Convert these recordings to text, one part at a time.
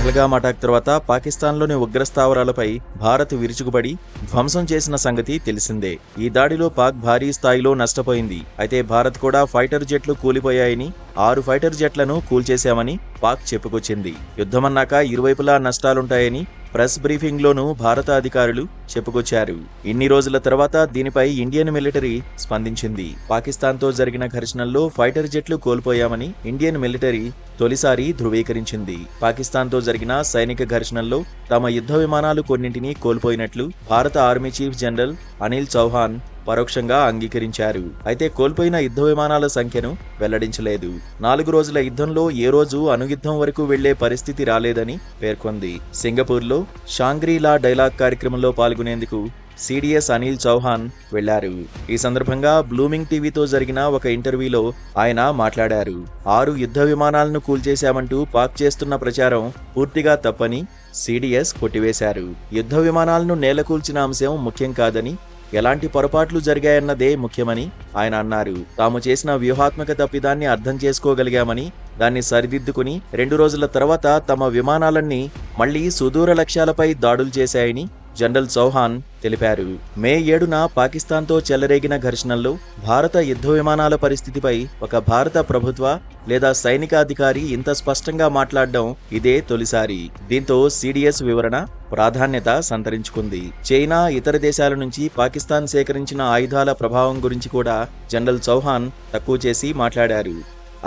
Pahalgam attack తర్వాత పాకిస్తాన్లోని ఉగ్రస్థావరాలపై భారత్ విరుచుకుపడి ధ్వంసం చేసిన సంగతి తెలిసిందే. ఈ దాడిలో పాక్ భారీ స్థాయిలో నష్టపోయింది. అయితే భారత్ కూడా ఫైటర్ జెట్లు కూలిపోయాయని, 6 ఫైటర్ జెట్లను కూల్చేశామని పాక్ చెప్పుకొచ్చింది. యుద్ధమన్నాక ఇరువైపులా నష్టాలుంటాయని ప్రెస్ బ్రీఫింగ్లోనూ భారత అధికారులు చెప్పుకొచ్చారు. ఇన్ని రోజుల తర్వాత దీనిపై ఇండియన్ మిలిటరీ స్పందించింది. పాకిస్తాన్తో జరిగిన ఘర్షణల్లో ఫైటర్ జెట్లు కోల్పోయామని ఇండియన్ మిలిటరీ తొలిసారి ధృవీకరించింది. పాకిస్తాన్తో జరిగిన సైనిక ఘర్షణల్లో తమ యుద్ధ విమానాలు కొన్నింటిని కోల్పోయినట్లు భారత army chief general Anil Chauhan పరోక్షంగా అంగీకరించారు. అయితే కోల్పోయిన యుద్ధ విమానాల సంఖ్యను వెల్లడించలేదు. 4 రోజుల యుద్ధంలో ఏ రోజు అణుయుద్ధం వరకు వెళ్లే పరిస్థితి రాలేదని పేర్కొంది. సింగపూర్లో షాంగ్రీ-లా డైలాగ్ కార్యక్రమంలో పాల్గొనేందుకు సిడిఎస్ అనిల్ చౌహాన్ వెళ్లారు. ఈ సందర్భంగా బ్లూమింగ్ టీవీతో జరిగిన ఒక ఇంటర్వ్యూలో ఆయన మాట్లాడారు. 6 యుద్ధ విమానాలను కూల్చేశామంటూ పాక్ చేస్తున్న ప్రచారం పూర్తిగా తప్పని సిడిఎస్ కొట్టివేశారు. యుద్ధ విమానాలను నేలకూల్చిన అంశం ముఖ్యం కాదని, ఎలాంటి పొరపాట్లు జరిగాయన్నదే ముఖ్యమని ఆయన అన్నారు. తాము చేసిన వ్యూహాత్మక తప్పిదాన్ని అర్థం చేసుకోగలిగామని, దాన్ని సరిదిద్దుకుని 2 రోజుల తర్వాత తమ విమానాలన్నీ మళ్లీ సుదూర లక్ష్యాలపై దాడులు చేశాయని జనరల్ చౌహాన్ తెలిపారు. మే 7న పాకిస్తాన్తో చెలరేగిన ఘర్షణల్లో భారత యుద్ధ విమానాల పరిస్థితిపై ఒక భారత ప్రభుత్వ లేదా సైనిక అధికారి ఇంత స్పష్టంగా మాట్లాడడం ఇదే తొలిసారి. దీంతో సిడిఎస్ వివరణ ప్రాధాన్యత సంతరించుకుంది. చైనా, ఇతర దేశాల నుంచి పాకిస్తాన్ సేకరించిన ఆయుధాల ప్రభావం గురించి కూడా జనరల్ చౌహాన్ తక్కువ చేసి మాట్లాడారు.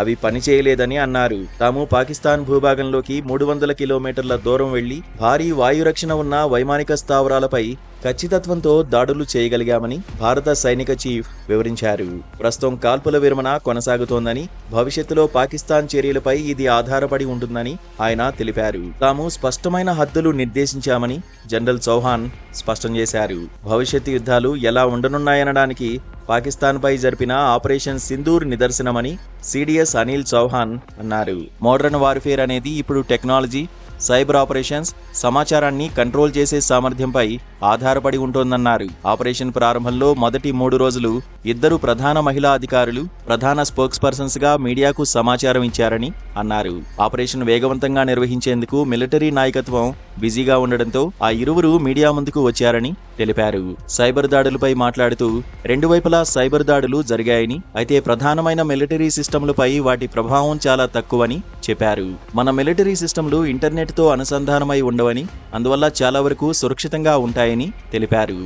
అవి పనిచేయలేదని అన్నారు. తాము పాకిస్తాన్ భూభాగంలోకి 300 కిలోమీటర్ల దూరం వెళ్లి భారీ వాయురక్షణ ఉన్న వైమానిక స్థావరాలపై ఖచ్చితత్వంతో దాడులు చేయగలిగామని భారత సైనిక చీఫ్ వివరించారు. ప్రస్తుతం కాల్పుల విరమణ కొనసాగుతోందని, భవిష్యత్తులో పాకిస్తాన్ చర్యలపై ఇది ఆధారపడి ఉంటుందని ఆయన తెలిపారు. తాము స్పష్టమైన హద్దులు నిర్దేశించామని జనరల్ చౌహాన్ స్పష్టం చేశారు. భవిష్యత్తు యుద్ధాలు ఎలా ఉండనున్నాయనడానికి పాకిస్తాన్పై జరిపిన ఆపరేషన్ సింధూర్ నిదర్శనమని సిడిఎస్ అనిల్ చౌహాన్ అన్నారు. మోడర్న్ వార్ఫేర్ అనేది ఇప్పుడు టెక్నాలజీ, సైబర్ ఆపరేషన్స్, సమాచారాన్ని కంట్రోల్ చేసే సామర్థ్యంపై ఆధారపడి ఉంటోందన్నారు. ఆపరేషన్ ప్రారంభంలో మొదటి 3 రోజులు 2 ప్రధాన మహిళా అధికారులు ప్రధాన స్పోక్స్ పర్సన్స్ గా మీడియాకు సమాచారం ఇచ్చారని అన్నారు. ఆపరేషన్ వేగవంతంగా నిర్వహించేందుకు మిలిటరీ నాయకత్వం బిజీగా ఉండడంతో ఆ ఇరువురు మీడియా ముందుకు వచ్చారని తెలిపారు. సైబర్ దాడులపై మాట్లాడుతూ 2 వైపులా సైబర్ దాడులు జరిగాయని, అయితే ప్రధానమైన మిలిటరీ సిస్టంలపై వాటి ప్రభావం చాలా తక్కువని చెప్పారు. మన మిలిటరీ సిస్టంలు ఇంటర్నెట్తో అనుసంధానమై ఉండవని, అందువల్ల చాలా వరకు సురక్షితంగా ఉంటాయని తెలిపారు.